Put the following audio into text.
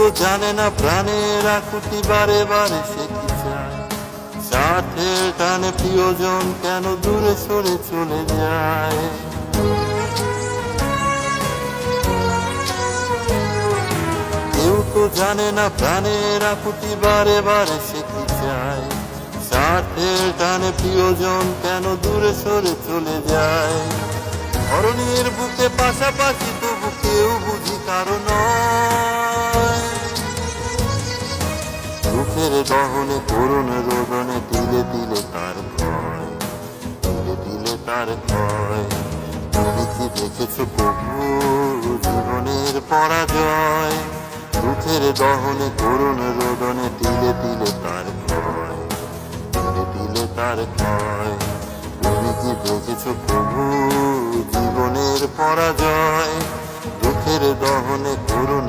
তো জানে না প্রাণের আকুতি, বারে বারে সে কি চায়। স্বার্থের টানে প্রিয়জন কেন দূরে সরে চলে যায়। কেউ তো জানে না প্রাণের আকুতি, বারে বারে সে কি চায়। স্বার্থের টানে প্রিয়জন কেন দূরে সরে চলে যায়। ধরণীর বুকে পাশাপাশি তবু কেউ বুঝি কারো নয়। দুঃখের দহনে করুণ রোদনে দিলে দিলে তার ক্ষয়, দিলে দিলে তার ক্ষয়। তুমি কি দেখেছ প্রভু জীবনের পরাজয়। দুঃখের দহনে করুণ রোদনে দিলে দিলে তার ক্ষয়, দিলে দিলে তার ক্ষয়। তুমি কি দেখেছ প্রভু জীবনের পরাজয়। দুঃখের দহনে করুণ